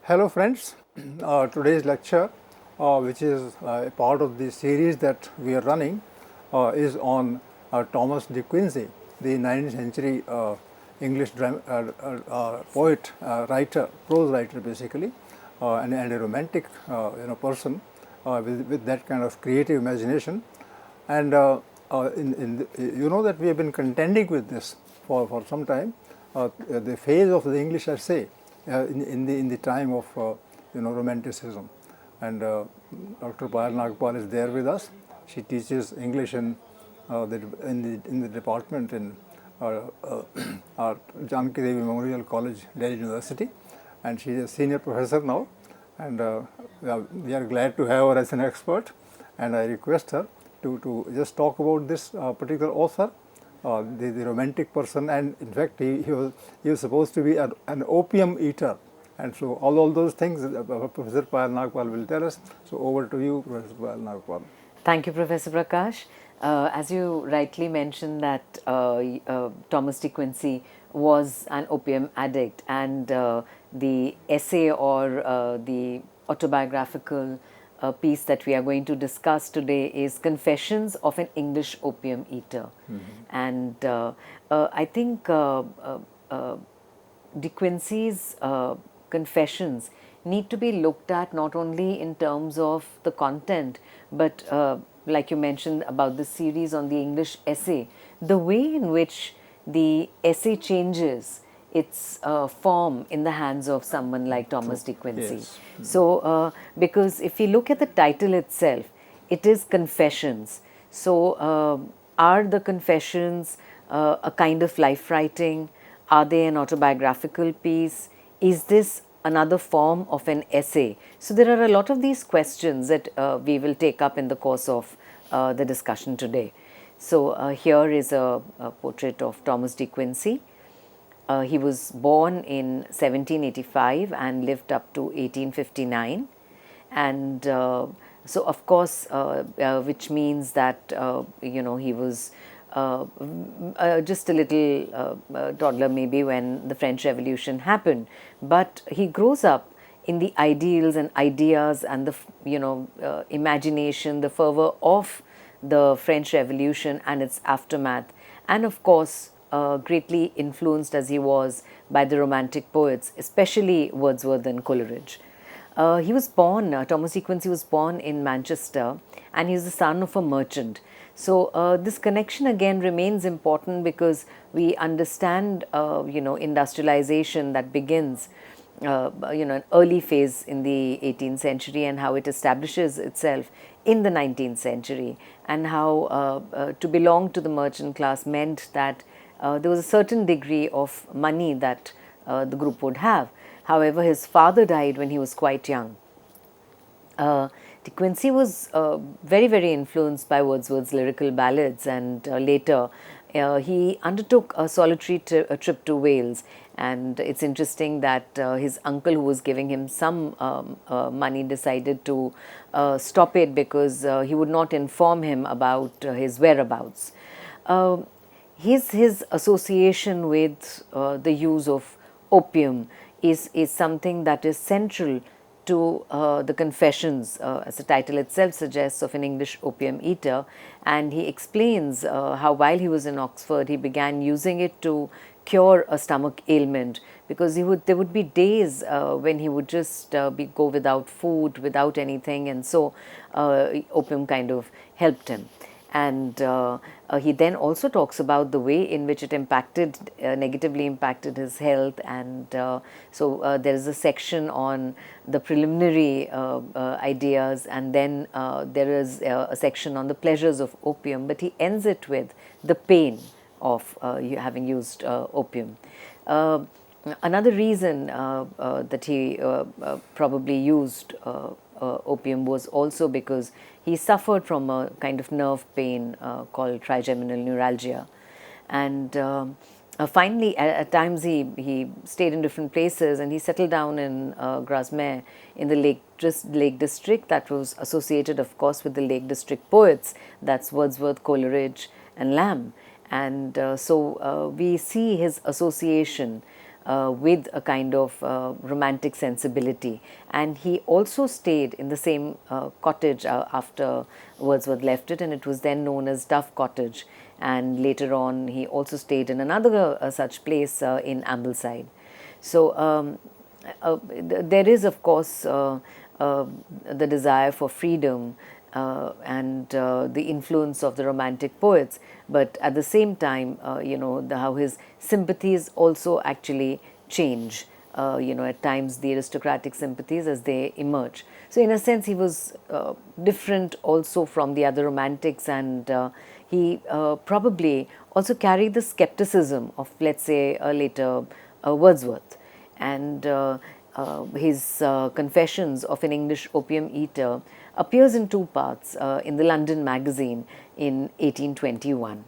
Hello friends, today's lecture which is a part of the series that we are running is on Thomas de Quincey, the 19th century English poet, writer, prose writer basically, and a romantic person with that kind of creative imagination. And you know that we have been contending with this for some time, the phase of the English essay in the time of Romanticism, and Dr. Payal Nagpal is there with us. She teaches English in the department in our Janki Devi Memorial College, Delhi University, and she is a senior professor now. And we are glad to have her as an expert. And I request her to just talk about this particular author, the romantic person, and in fact he was supposed to be an opium eater, and so all those things Professor Payal Nagpal will tell us. So over to you, Professor Payal Nagpal. Thank you, Professor Prakash. As you rightly mentioned that Thomas de Quincey was an opium addict, and the essay or the autobiographical piece that we are going to discuss today is Confessions of an English Opium Eater. And I think de Quincey's confessions need to be looked at not only in terms of the content, but like you mentioned about the series on the English essay, the way in which the essay changes its form in the hands of someone like Thomas de Quincey. Yes. So, because if we look at the title itself, it is Confessions. So, are the confessions a kind of life writing? Are they an autobiographical piece? Is this another form of an essay? So, there are a lot of these questions that we will take up in the course of the discussion today. So, here is a portrait of Thomas de Quincey. He was born in 1785 and lived up to 1859, and so of course, which means that he was just a little toddler maybe when the French Revolution happened, but he grows up in the ideals and ideas and the imagination, the fervor of the French Revolution and its aftermath, and of course greatly influenced as he was by the Romantic poets, especially Wordsworth and Coleridge. He was born, Thomas de Quincey was born in Manchester, and he is the son of a merchant. So this connection again remains important because we understand, industrialization that begins, an early phase in the 18th century, and how it establishes itself in the 19th century, and how to belong to the merchant class meant that there was a certain degree of money that the group would have. However, his father died when he was quite young. De Quincey was very, very influenced by Wordsworth's lyrical ballads, and later he undertook a solitary trip to Wales. And it's interesting that his uncle, who was giving him some money, decided to stop it because he would not inform him about his whereabouts. His association with the use of opium is something that is central to the Confessions, as the title itself suggests, of an English opium eater. And he explains how while he was in Oxford, he began using it to cure a stomach ailment, because there would be days when he would just go without food, without anything, and so opium kind of helped him. And he then also talks about the way in which it negatively impacted his health. And so there is a section on the preliminary ideas, and then there is a section on the pleasures of opium, but he ends it with the pain of having used opium. Another reason that he probably used opium was also because he suffered from a kind of nerve pain called trigeminal neuralgia. And finally, at times he stayed in different places, and he settled down in Grasmere in the Lake District that was associated, of course, with the Lake District poets. That's Wordsworth, Coleridge and Lamb. And so we see his association with a kind of romantic sensibility. And he also stayed in the same cottage after Wordsworth left it, and it was then known as Dove Cottage. And later on, he also stayed in another such place in Ambleside. So there is, of course, the desire for freedom and the influence of the romantic poets, but at the same time, how his sympathies also actually change. At times the aristocratic sympathies as they emerge. So in a sense, he was different also from the other romantics, and he probably also carried the skepticism of, let's say, a later Wordsworth. And his Confessions of an English Opium-Eater appears in two parts in the London Magazine in 1821.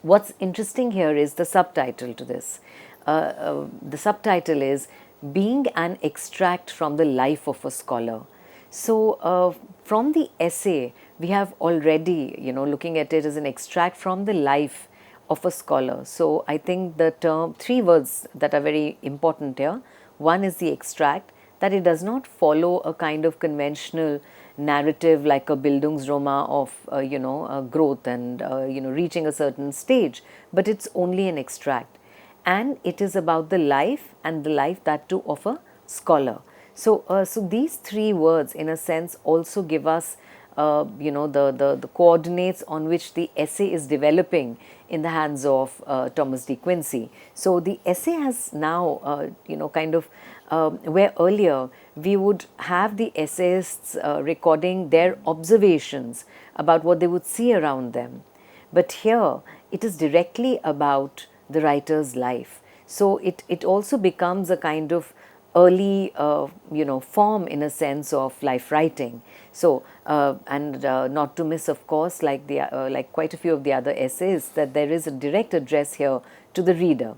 What's interesting here is the subtitle to this. The subtitle is Being an Extract from the Life of a Scholar. So from the essay, we have already, looking at it as an extract from the life of a scholar. So I think the term, three words that are very important here. One is the extract, that it does not follow a kind of conventional narrative like a Bildungsroman of growth and reaching a certain stage, but it's only an extract, and it is about the life, and the life that too of a scholar. So these three words in a sense also give us the coordinates on which the essay is developing in the hands of Thomas de Quincey. So the essay has now kind of where earlier we would have the essayists recording their observations about what they would see around them, but here it is directly about the writer's life. So it also becomes a kind of early form in a sense of life writing. So and not to miss, of course, like quite a few of the other essays, that there is a direct address here to the reader.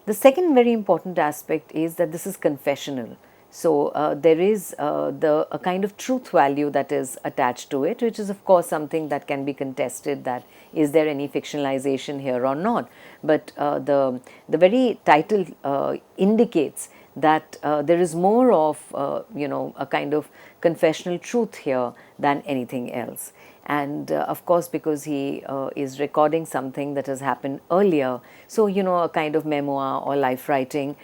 The second very important aspect is that this is confessional. So there is a kind of truth value that is attached to it, which is of course something that can be contested, that is there any fictionalization here or not. But the very title indicates that there is more of a kind of confessional truth here than anything else. And of course, because he is recording something that has happened earlier, so a kind of memoir or life writing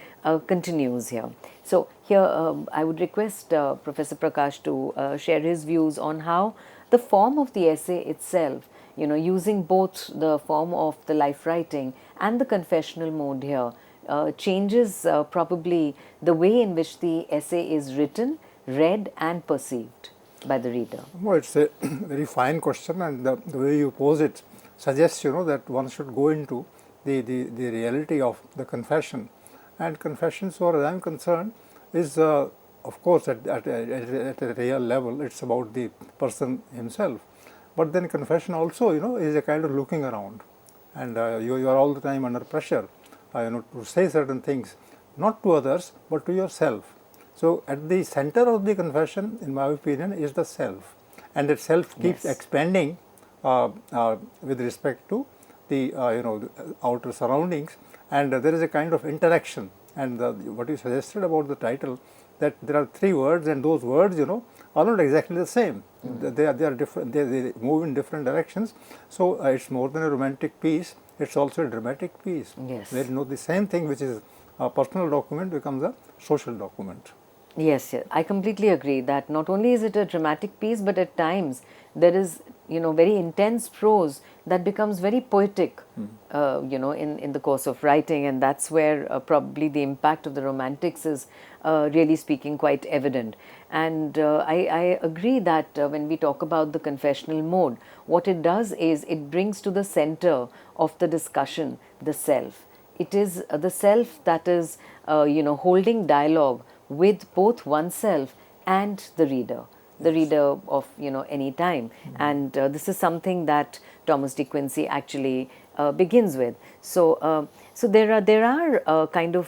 continues here. So here I would request Professor Prakash to share his views on how the form of the essay itself, using both the form of the life writing and the confessional mode here, changes probably the way in which the essay is written, read and perceived by the reader. Well, it's a very fine question, and the way you pose it suggests that one should go into the reality of the confession. And confession, so far as I am concerned, is of course at a real level, it's about the person himself. But then confession also is a kind of looking around, and you are all the time under pressure to say certain things, not to others but to yourself. So at the center of the confession, in my opinion, is the self, and that self keeps expanding with respect to the the outer surroundings, and there is a kind of interaction. And what you suggested about the title, that there are three words, and those words are not exactly the same. They are different. They move in different directions. So it's more than a romantic piece; it's also a dramatic piece. Yes. Where the same thing which is a personal document becomes a social document. Yes, I completely agree that not only is it a dramatic piece, but at times there is very intense prose that becomes very poetic in the course of writing, and that's where probably the impact of the romantics is really speaking quite evident. And I agree that when we talk about the confessional mode, what it does is it brings to the center of the discussion the self. It is the self that is holding dialogue with both oneself and the reader, the reader of any time. And this is something that Thomas de Quincey actually begins with. So so there are kind of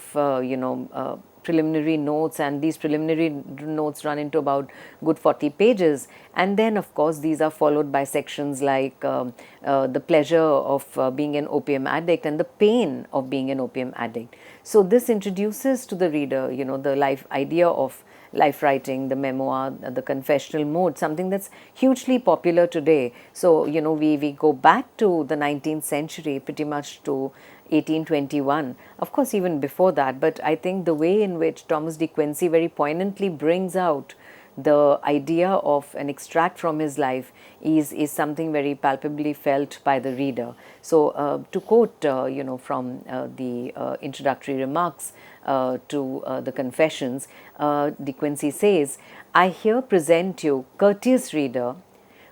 preliminary notes, and these preliminary notes run into about good 40 pages, and then of course these are followed by sections like the pleasure of being an opium addict and the pain of being an opium addict. So this introduces to the reader, the life idea of life writing, the memoir, the confessional mode, something that's hugely popular today. So, we go back to the 19th century, pretty much to 1821, of course even before that, but I think the way in which Thomas de Quincey very poignantly brings out the idea of an extract from his life is something very palpably felt by the reader. So, to quote, from the introductory remarks to the Confessions, De Quincey says, "I here present you, courteous reader,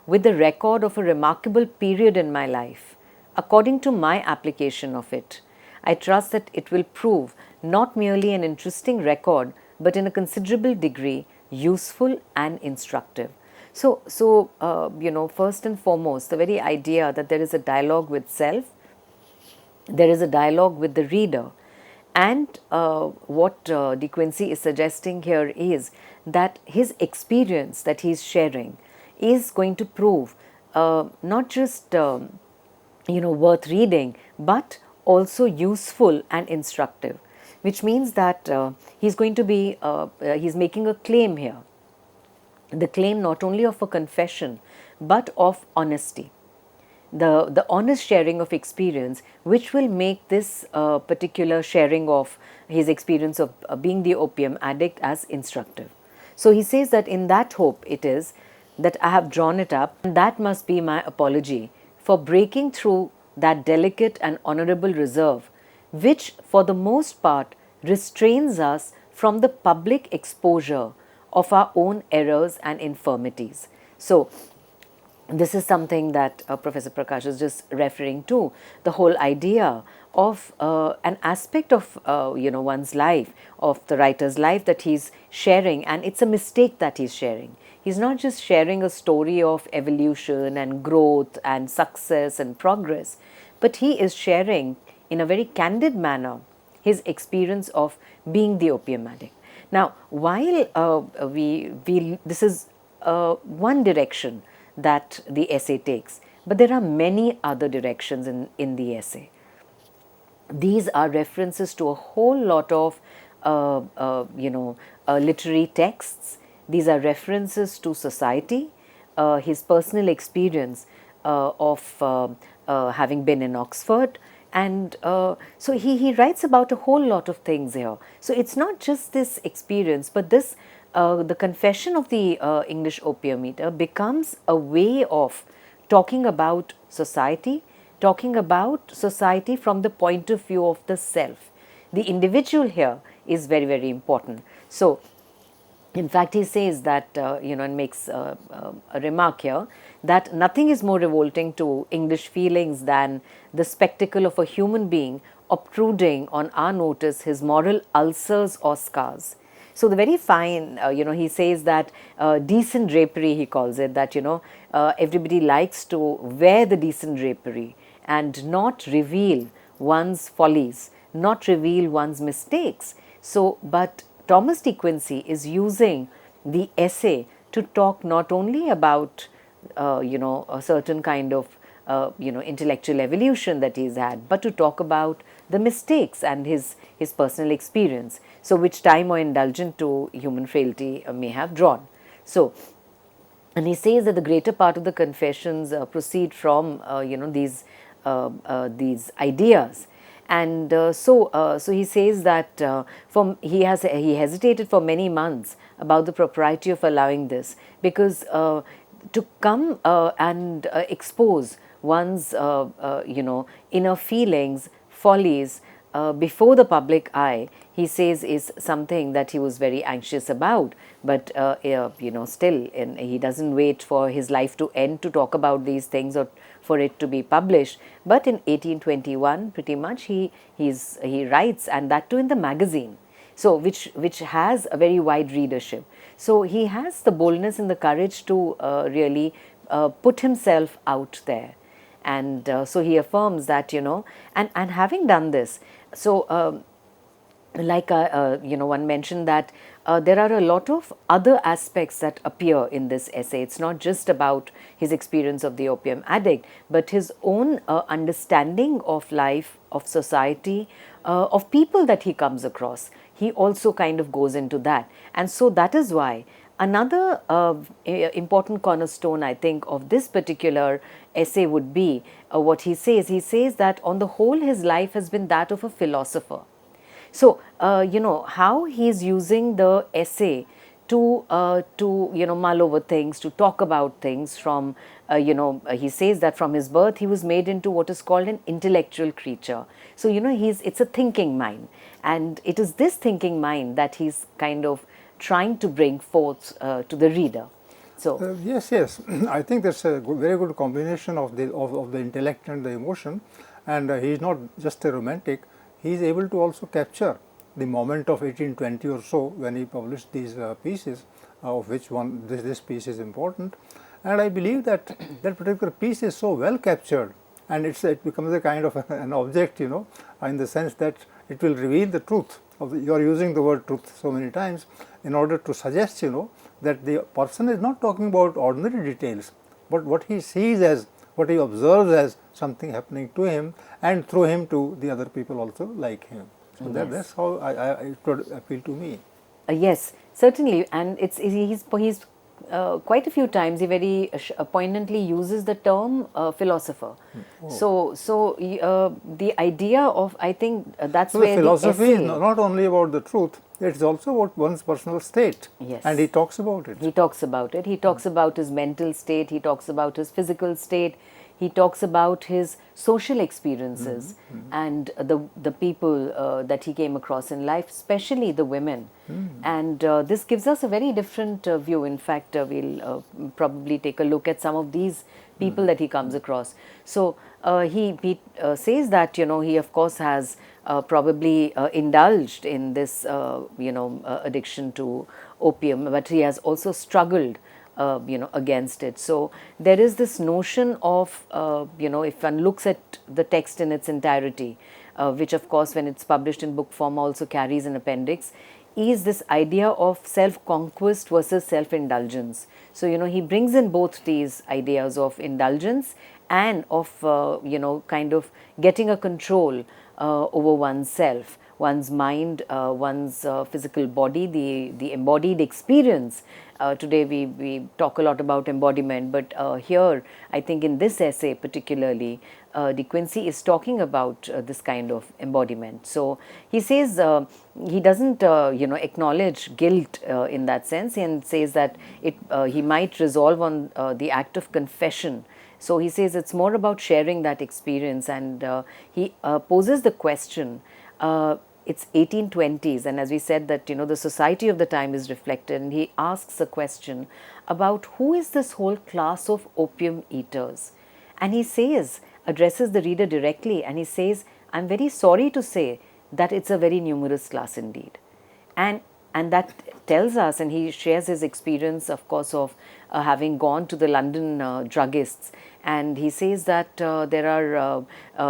with the record of a remarkable period in my life. According to my application of it, I trust that it will prove not merely an interesting record, but in a considerable degree useful and instructive." So, first and foremost, the very idea that there is a dialogue with self, there is a dialogue with the reader. And what De Quincey is suggesting here is that his experience that he is sharing is going to prove not just worth reading, but also useful and instructive, which means that he's going to be he's making a claim here, the claim not only of a confession but of honesty, the honest sharing of experience, which will make this particular sharing of his experience of being the opium addict as instructive. So he says that in that hope it is that I have drawn it up, and that must be my apology for breaking through that delicate and honorable reserve which for the most part restrains us from the public exposure of our own errors and infirmities. So, this is something that Professor Prakash is just referring to, the whole idea of an aspect of one's life, of the writer's life that he's sharing, and it's a mistake that he's sharing. He's not just sharing a story of evolution and growth and success and progress, but he is sharing in a very candid manner his experience of being the opium addict. Now, while this is one direction that the essay takes, but there are many other directions in the essay. These are references to a whole lot of literary texts. These are references to society, his personal experience of having been in Oxford, and so he writes about a whole lot of things here. So it's not just this experience, but this the confession of the English Opium-Eater becomes a way of talking about society from the point of view of the self. The individual here is very, very important. So, in fact, he says that, and makes a remark here, that nothing is more revolting to English feelings than the spectacle of a human being obtruding on our notice his moral ulcers or scars. So the very fine, he says that decent drapery, he calls it, that, everybody likes to wear the decent drapery and not reveal one's follies, not reveal one's mistakes. So, but Thomas de Quincey is using the essay to talk not only about, a certain kind of, intellectual evolution that he's had, but to talk about the mistakes and his personal experience. So, which time or indulgent to human frailty may have drawn. So, and he says that the greater part of the confessions proceed from, these ideas. And so he says that he hesitated for many months about the propriety of allowing this, because to come and expose one's inner feelings, follies before the public eye, he says is something that he was very anxious about. But still, he doesn't wait for his life to end to talk about these things or for it to be published. But in 1821, pretty much he writes, and that too in the magazine, so which has a very wide readership. So he has the boldness and the courage to really put himself out there. And so he affirms that, and having done this, so like one mentioned that there are a lot of other aspects that appear in this essay. It's not just about his experience of the opium addict, but his own understanding of life, of society, of people that he comes across. He also kind of goes into that. And so that is why another important cornerstone, I think, of this particular essay would be what he says. He says that on the whole, his life has been that of a philosopher. So, how he's using the essay to mull over things, to talk about things from, he says that from his birth he was made into what is called an intellectual creature. So, it's a thinking mind. And it is this thinking mind that he's kind of trying to bring forth to the reader. So, yes, I think that's a very good combination of the intellect and the emotion, and he is not just a romantic. He is able to also capture the moment of 1820 or so when he published these pieces, of which this piece is important. And I believe that that particular piece is so well captured, and it becomes a kind of an object, in the sense that it will reveal the truth. You are using the word truth so many times in order to suggest, that the person is not talking about ordinary details, but what he sees as, what he observes as something happening to him, and through him to the other people also like him. So that's how it would appeal to me. Yes, certainly, and he's quite a few times he very poignantly uses the term philosopher. So the idea of, I think that's so where the philosophy is not only about the truth; it is also about one's personal state. Yes, and he talks about it. He talks about it. He talks about his mental state. He talks about his physical state. He talks about his social experiences and the people that he came across in life, especially the women. And this gives us a very different view. In fact, we'll probably take a look at some of these people that he comes across. So he says that, he of course has probably indulged in this, addiction to opium, but he has also struggled against it. So there is this notion of, if one looks at the text in its entirety, which of course when it's published in book form also carries an appendix, is this idea of self-conquest versus self-indulgence. So, he brings in both these ideas of indulgence and of, kind of getting a control over oneself, one's mind, one's physical body, the embodied experience. Today we talk a lot about embodiment, but here I think in this essay particularly, De Quincey is talking about this kind of embodiment. So he says he doesn't acknowledge guilt in that sense, and says that he might resolve on the act of confession. So he says it's more about sharing that experience, and he poses the question. It's 1820s, and as we said that the society of the time is reflected, and he asks a question about who is this whole class of opium eaters, and he says, addresses the reader directly, and he says, I'm very sorry to say that it's a very numerous class indeed. And that tells us, and he shares his experience, of course, of having gone to the London druggists, and he says that there are,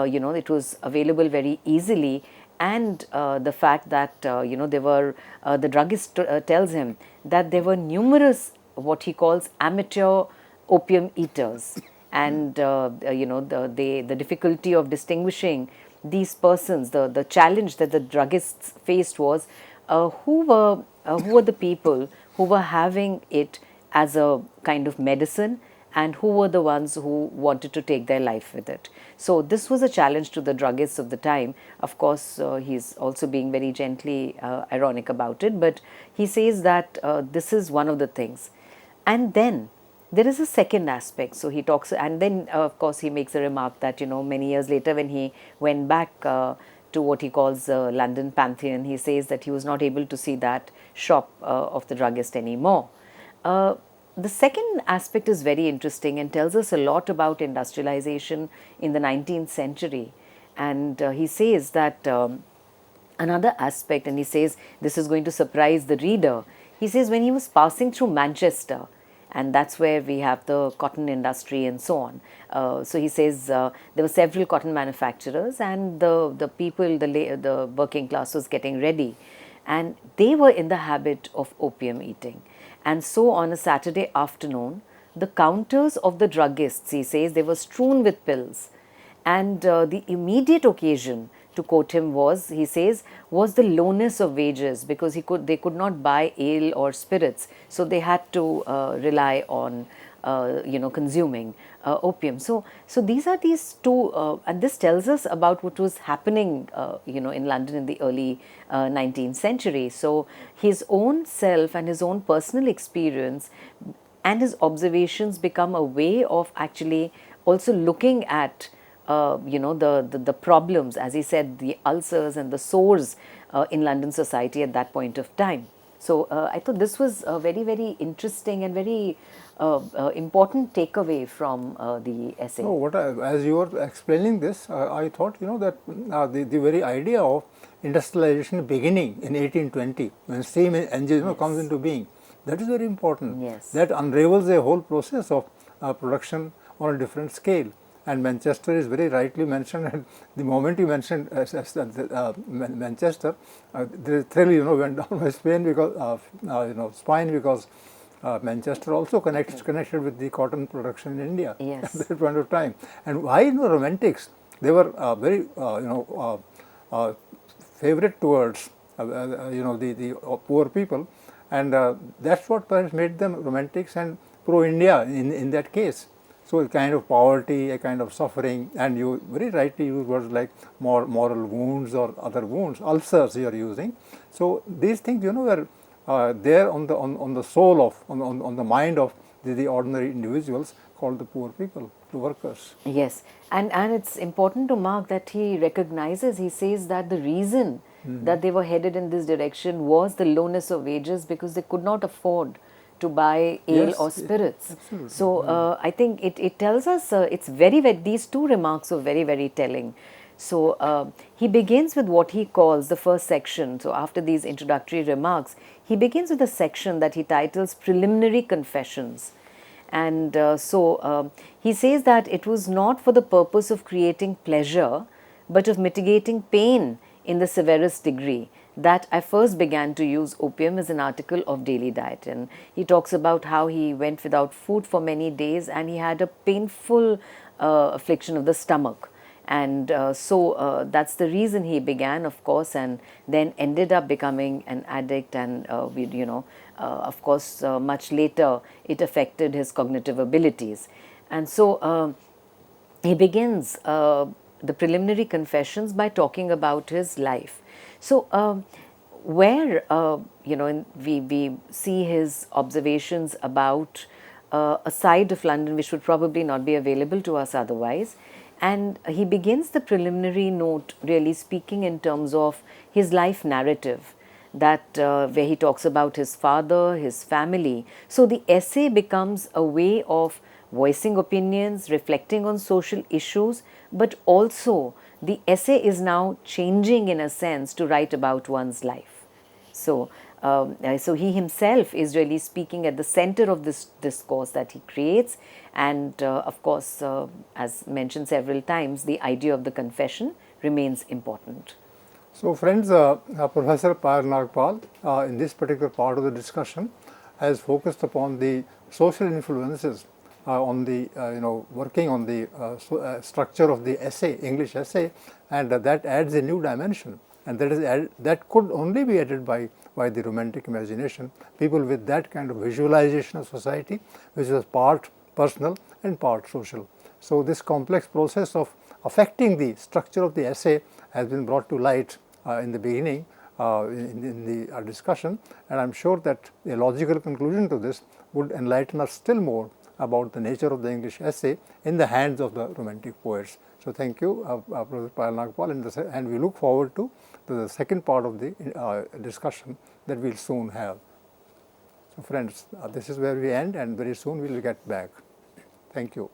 it was available very easily, and the fact that, there were, the druggist tells him that there were numerous, what he calls amateur opium eaters, and, the difficulty of distinguishing these persons, the challenge that the druggists faced was, who were the people who were having it as a kind of medicine, and who were the ones who wanted to take their life with it. So this was a challenge to the druggists of the time. Of course, he's also being very gently ironic about it, but he says that this is one of the things. And then there is a second aspect. So he talks, and then of course he makes a remark that many years later when he went back to what he calls London Pantheon, he says that he was not able to see that shop of the druggist anymore. The second aspect is very interesting and tells us a lot about industrialization in the 19th century. And he says that another aspect, and he says this is going to surprise the reader, he says when he was passing through Manchester, and that's where we have the cotton industry and so on. So he says there were several cotton manufacturers, and the people, the working class was getting ready. and they were in the habit of opium eating. And so on a Saturday afternoon, the counters of the druggists, he says, they were strewn with pills. And the immediate occasion, to quote him, was, he says, was the lowness of wages, because they could not buy ale or spirits, so they had to rely on consuming opium. So these two, and this tells us about what was happening, in London in the early 19th century. So his own self and his own personal experience and his observations become a way of actually also looking at the problems, as he said, the ulcers and the sores in London society at that point of time. So I thought this was a very, very interesting and very important takeaway from the essay. No, as you were explaining this, I thought that the very idea of industrialization beginning in 1820, when steam engine comes into being, that is very important. Yes. That unravels a whole process of production on a different scale. And Manchester is very rightly mentioned. And the moment you mentioned Manchester, the thrill went down my spine because Manchester also connected with the cotton production in India at that point of time. And why Romantics? They were very favorite towards the poor people, and that's what perhaps made them Romantics and pro-India in that case. So a kind of poverty, a kind of suffering, and you very rightly use words like moral wounds or other wounds, ulcers you are using. So these things were there on the soul of, on the mind of the ordinary individuals called the poor people, the workers. Yes, and it's important to mark that he recognizes, he says that the reason that they were headed in this direction was the lowness of wages, because they could not afford to buy ale or spirits. Absolutely. So I think it tells us, it's very, these two remarks are very, very telling. So he begins with what he calls the first section. So after these introductory remarks, he begins with a section that he titles Preliminary Confessions. And he says that it was not for the purpose of creating pleasure, but of mitigating pain in the severest degree, that I first began to use opium as an article of daily diet. And he talks about how he went without food for many days and he had a painful affliction of the stomach. And that's the reason he began, of course, and then ended up becoming an addict. And of course, much later it affected his cognitive abilities. And so he begins the preliminary confessions by talking about his life. So where we see his observations about a side of London which would probably not be available to us otherwise. And he begins the preliminary note really speaking in terms of his life narrative, that where he talks about his father, his family. So the essay becomes a way of voicing opinions, reflecting on social issues, but also the essay is now changing in a sense to write about one's life. So he himself is really speaking at the center of this discourse that he creates. And of course, as mentioned several times, the idea of the confession remains important. So friends, Professor Payal Nagpal in this particular part of the discussion has focused upon the social influences on the working on the structure of the essay, English essay, and that adds a new dimension, and that could only be added by the Romantic imagination, people with that kind of visualization of society, which was part personal and part social. So this complex process of affecting the structure of the essay has been brought to light in the beginning in the discussion, and I am sure that a logical conclusion to this would enlighten us still more about the nature of the English essay in the hands of the Romantic poets. So thank you, Professor Payal Nagpal, and we look forward to the second part of the discussion that we will soon have. So friends, this is where we end, and very soon we will get back. Thank you.